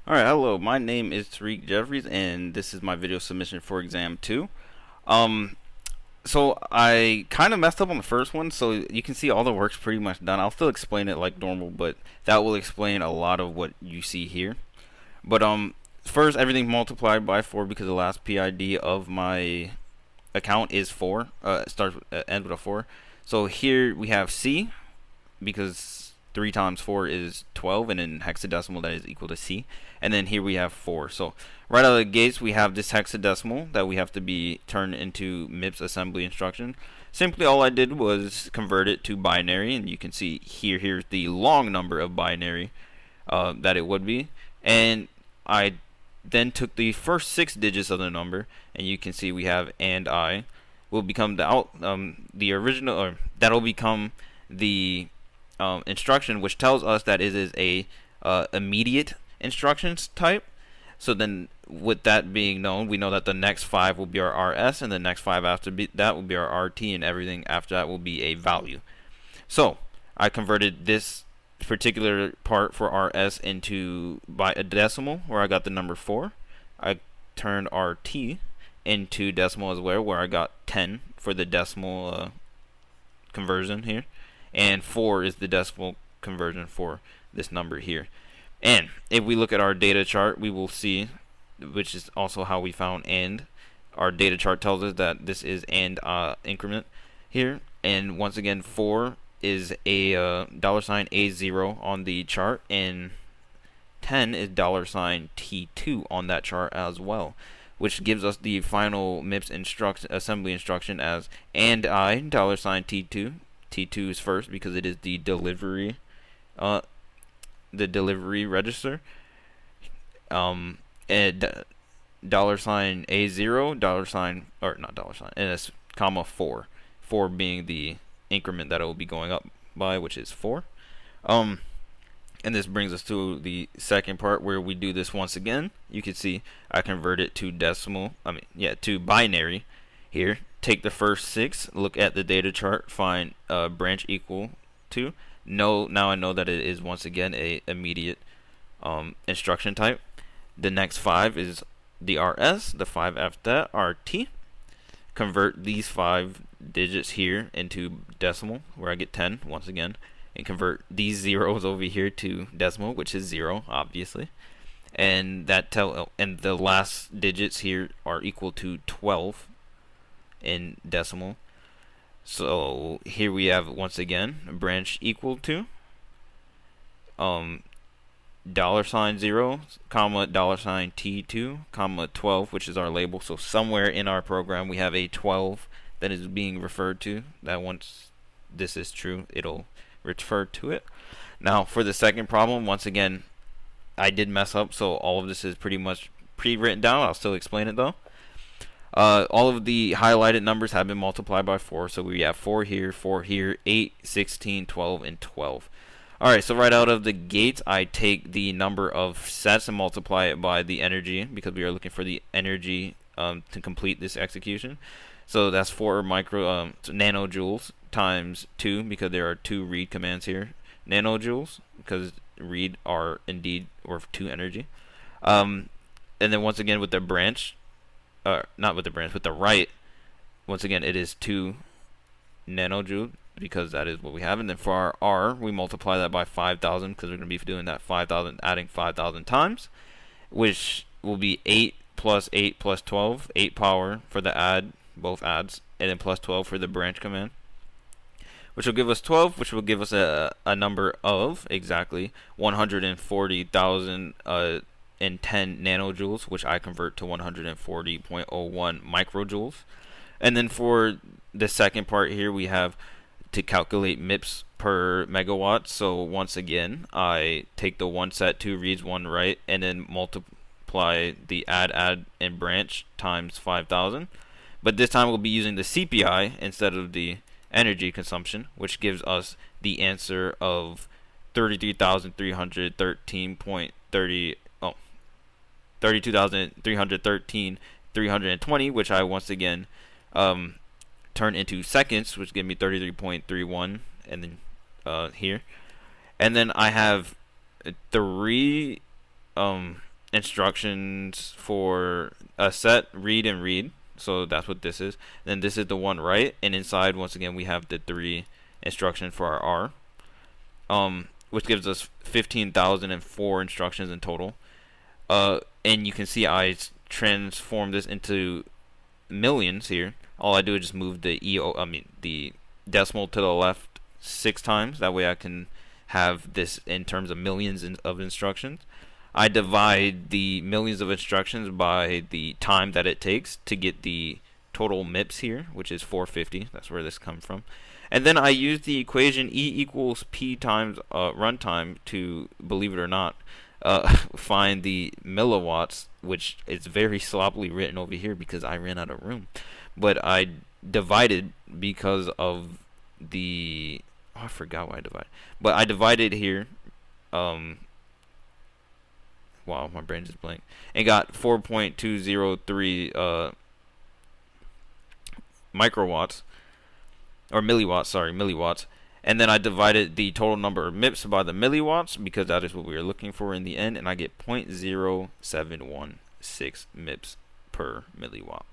Alright, hello, my name is Tariq Jeffries, and this is my video submission for Exam 2. Um, so I kind of messed up on the first one, so you can see all the work's pretty much done. I'll still explain it like normal, but that will explain a lot of what you see here. But first, everything multiplied by 4 because the last PID of my account is 4. Ends with a 4. So here we have C, because 3 times 4 is 12, and in hexadecimal that is equal to C. And then here we have 4. So right out of the gates we have this hexadecimal that we have to be turned into MIPS assembly instruction. Simply all I did was convert it to binary, and you can see here's the long number of binary that it would be. And I then took the first 6 digits of the number, and you can see we have and I will become the original, or that'll become the instruction, which tells us that it is a immediate instructions type. So then, with that being known, we know that the next 5 will be our RS, and the next 5 after that will be our RT, and everything after that will be a value. So I converted this particular part for RS into by a decimal, where I got the number 4. I turned RT into decimal as well, where I got 10 for the decimal conversion here, and 4 is the decimal conversion for this number here. And if we look at our data chart, we will see, which is also how we found and. Our data chart tells us that this is and increment here, and once again 4 is a $A0 on the chart, and 10 is $T2 on that chart as well, which gives us the final MIPS assembly instruction as and I $T2. T2 is first because it is the delivery register. And $A0 or not dollar sign, and it's comma 4 being the increment that it will be going up by, which is 4. And this brings us to the second part where we do this once again. You can see I convert it to to binary here. Take the first 6, look at the data chart, find branch equal to. Now I know that it is once again a immediate instruction type. The next 5 is the RS, the 5 after that RT. Convert these 5 digits here into decimal, where I get 10 once again, and convert these zeros over here to decimal, which is 0, obviously. And and the last digits here are equal to 12 in decimal. So here we have once again a branch equal to $0, comma $T2, comma 12, which is our label. So somewhere in our program we have a 12 that is being referred to, that once this is true it'll refer to it. Now for the second problem, once again I did mess up, so all of this is pretty much pre-written down. I'll still explain it though. All of the highlighted numbers have been multiplied by 4, so we have 4 here, 8, 16, 12, and 12. Alright, so right out of the gate, I take the number of sets and multiply it by the energy, because we are looking for the energy to complete this execution. So that's 4 nanojoules times 2, because there are 2 read commands here. Nanojoules, because read are indeed worth 2 energy. And then once again with the branch, not with the branch, with the right, once again it is 2 nanojoule, because that is what we have. And then for our R, we multiply that by 5,000, because we're going to be doing that 5,000, adding 5,000 times, which will be 8 plus 8 plus 12, 8 power for the add, both adds, and then plus 12 for the branch command, which will give us 12, which will give us a number of exactly 140,000 and 10 nanojoules, which I convert to 140.01 microjoules. And then for the second part here, we have to calculate MIPS per megawatt. So once again, I take the 1 set, 2 reads, 1 write, and then multiply the add, and branch times 5,000. But this time we'll be using the CPI instead of the energy consumption, which gives us the answer of 32,313.30. 32,313,320, which I once again turn into seconds, which give me 33.31, and then here. And then I have 3 instructions for a set read and read. So that's what this is. Then this is the one write, and inside once again we have the 3 instructions for our R, which gives us 15,004 instructions in total. And you can see I transform this into millions here. All I do is just move the the decimal to the left 6 times. That way I can have this in terms of millions of instructions. I divide the millions of instructions by the time that it takes to get the total MIPS here, which is 450. That's where this comes from. And then I use the equation E equals P times runtime to, believe it or not, find the milliwatts, which is very sloppily written over here because I ran out of room. But I divided because of the... Oh, I forgot why I divided. But I divided here... Wow, my brain just blanked. And got 4.203 microwatts. Or milliwatts, sorry, milliwatts. And then I divided the total number of MIPS by the milliwatts because that is what we are looking for in the end. And I get 0.0716 MIPS per milliwatt.